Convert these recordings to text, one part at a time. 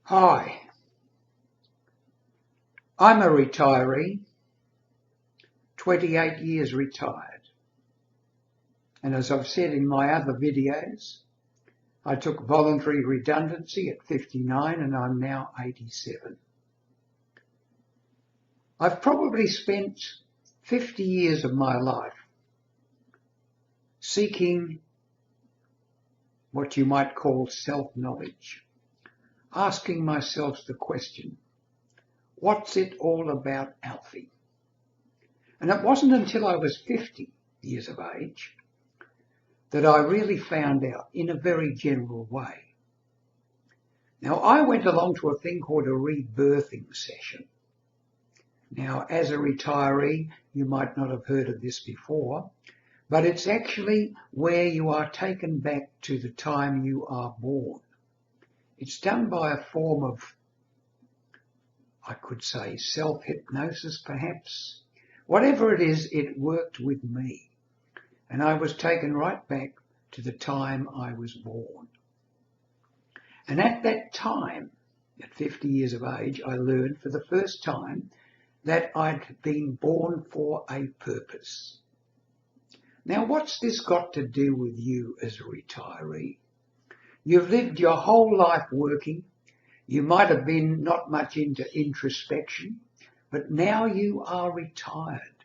Hi, I'm a retiree, 28 years retired, and as I've said in my other videos, I took voluntary redundancy at 59 and I'm now 87. I've probably spent 50 years of my life seeking what you might call self-knowledge, asking myself the question, what's it all about, Alfie? And it wasn't until I was 50 years of age that I really found out in a very general way. Now, I went along to a thing called a rebirthing session. Now, as a retiree, you might not have heard of this before, but it's actually where you are taken back to the time you are born. It's done by a form of, I could say, self-hypnosis perhaps. Whatever it is, it worked with me. And I was taken right back to the time I was born. And at that time, at 50 years of age, I learned for the first time that I'd been born for a purpose. Now, what's this got to do with you as a retiree? You've lived your whole life working. You might have been not much into introspection, but now you are retired.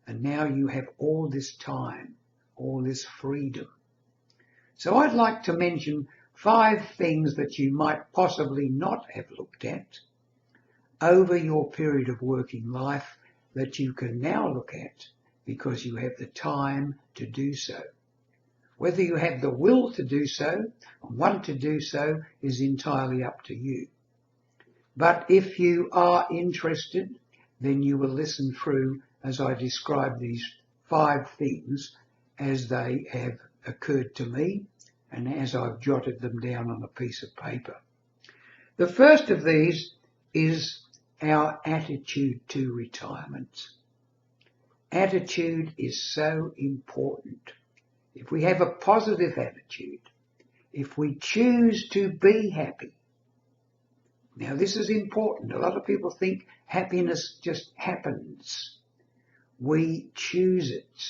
And now you have all this time, all this freedom. So I'd like to mention 5 things that you might possibly not have looked at over your period of working life that you can now look at because you have the time to do so. Whether you have the will to do so and want to do so is entirely up to you. But if you are interested, then you will listen through as I describe these 5 things as they have occurred to me and as I've jotted them down on a piece of paper. The first of these is our attitude to retirement. Attitude is so important. If we have a positive attitude, if we choose to be happy. Now this is important. A lot of people think happiness just happens. We choose it.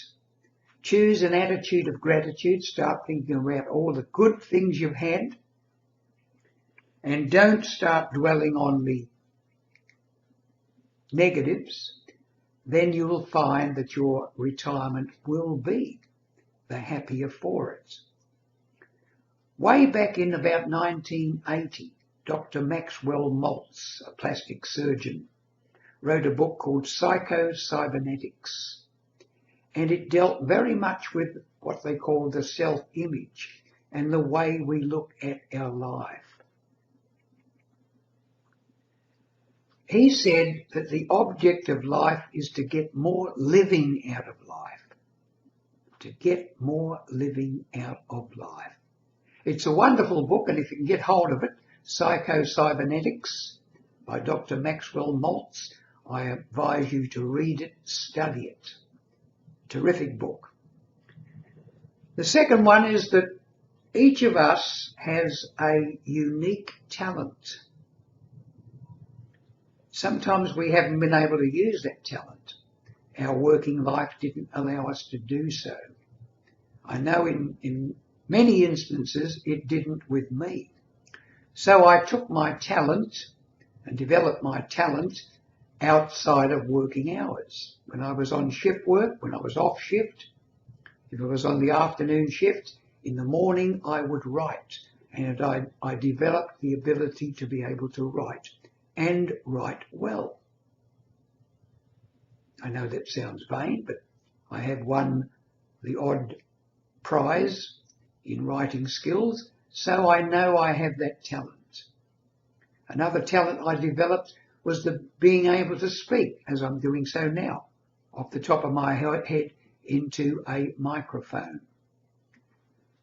Choose an attitude of gratitude. Start thinking about all the good things you've had. And don't start dwelling on the negatives. Then you will find that your retirement will be the happier for it. Way back in about 1980, Dr. Maxwell Maltz, a plastic surgeon, wrote a book called Psycho-Cybernetics, and it dealt very much with what they call the self-image and the way we look at our life. He said that the object of life is to get more living out of life. To get more living out of life. It's a wonderful book, and if you can get hold of it, Psycho-Cybernetics by Dr. Maxwell Maltz, I advise you to read it, study it. Terrific book. The second one is that each of us has a unique talent. Sometimes we haven't been able to use that talent. Our working life didn't allow us to do so. I know in many instances it didn't with me. So I took my talent and developed my talent outside of working hours. When I was on shift work, when I was off shift, if I was on the afternoon shift, in the morning I would write. And I developed the ability to be able to write and write well. I know that sounds vain, but I have won the odd prize in writing skills, so I know I have that talent. Another talent I developed was the being able to speak, as I'm doing so now, off the top of my head into a microphone.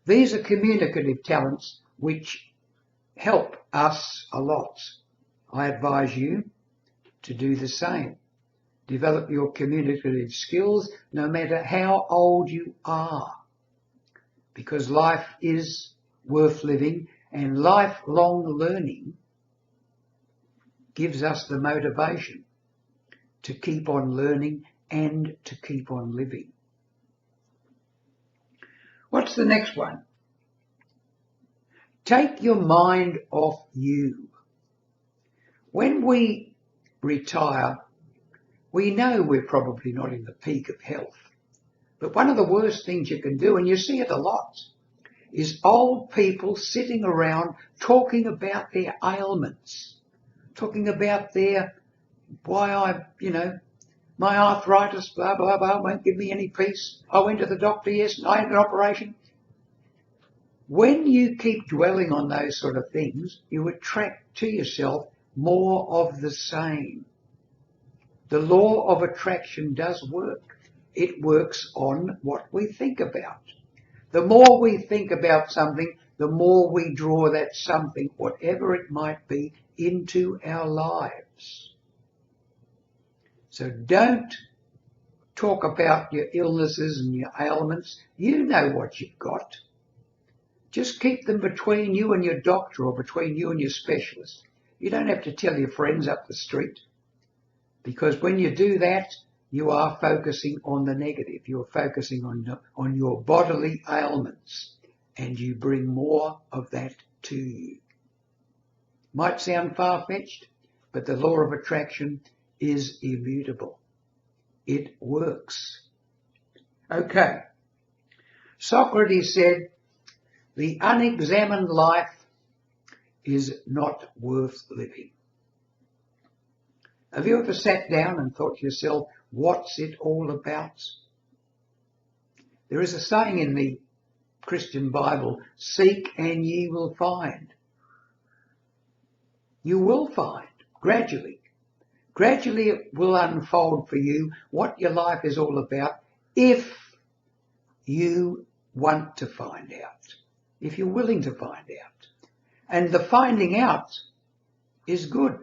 These are communicative talents which help us a lot. I advise you to do the same. Develop your communicative skills no matter how old you are, because life is worth living and lifelong learning gives us the motivation to keep on learning and to keep on living. What's the next one? Take your mind off you. When we retire, we know we're probably not in the peak of health. But one of the worst things you can do, and you see it a lot, is old people sitting around talking about their ailments, talking about my arthritis, blah, blah, blah, won't give me any peace. I went to the doctor, yes, I had an operation. When you keep dwelling on those sort of things, you attract to yourself more of the same. The law of attraction does work. It works on what we think about. The more we think about something, the more we draw that something, whatever it might be, into our lives. So don't talk about your illnesses and your ailments. You know what you've got. Just keep them between you and your doctor or between you and your specialist. You don't have to tell your friends up the street, because when you do that, you are focusing on the negative. You're focusing on your bodily ailments, and you bring more of that to you. Might sound far-fetched, but the law of attraction is immutable. It works. Okay. Socrates said, the unexamined life is not worth living. Have you ever sat down and thought to yourself, what's it all about? There is a saying in the Christian Bible, seek and ye will find. You will find, gradually. Gradually it will unfold for you what your life is all about if you want to find out, if you're willing to find out. And the finding out is good.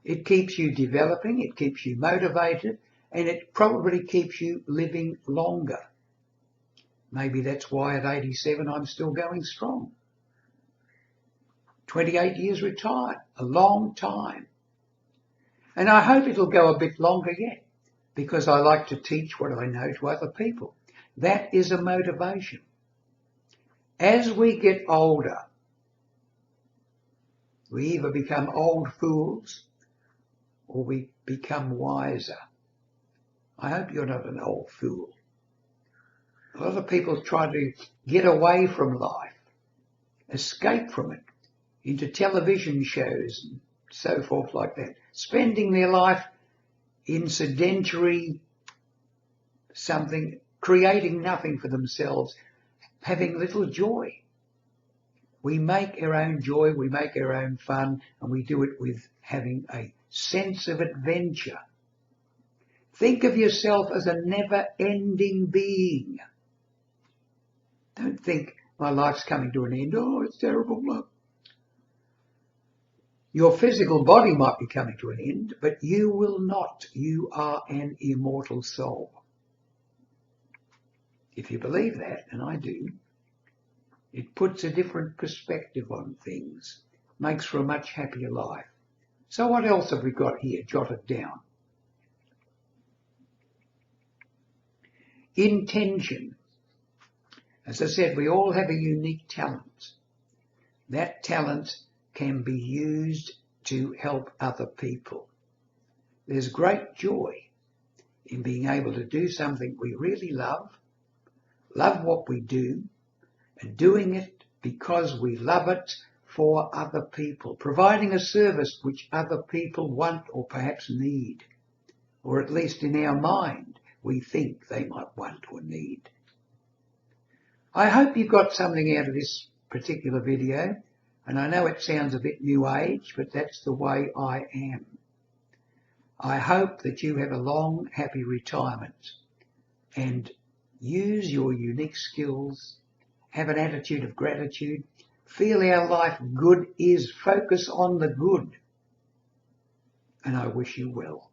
It keeps you developing, it keeps you motivated, and it probably keeps you living longer. Maybe that's why at 87 I'm still going strong. 28 years retired, a long time. And I hope it'll go a bit longer yet, because I like to teach what I know to other people. That is a motivation. As we get older, we either become old fools or we become wiser. I hope you're not an old fool. A lot of people try to get away from life, escape from it, into television shows and so forth like that, spending their life in sedentary something, creating nothing for themselves, having little joy. We make our own joy, we make our own fun, and we do it with having a sense of adventure. Think of yourself as a never-ending being. Don't think my life's coming to an end. Oh, it's terrible. Look. Your physical body might be coming to an end, but you will not. You are an immortal soul. If you believe that, and I do, it puts a different perspective on things, makes for a much happier life. So what else have we got here jotted down? Intention. As I said, we all have a unique talent. That talent can be used to help other people. There's great joy in being able to do something we really love what we do, and doing it because we love it for other people, providing a service which other people want or perhaps need, or at least in our mind we think they might want or need. I hope you got something out of this particular video, and I know it sounds a bit new age, but that's the way I am. I hope that you have a long, happy retirement and use your unique skills, have an attitude of gratitude, feel our life good is, focus on the good, and I wish you well.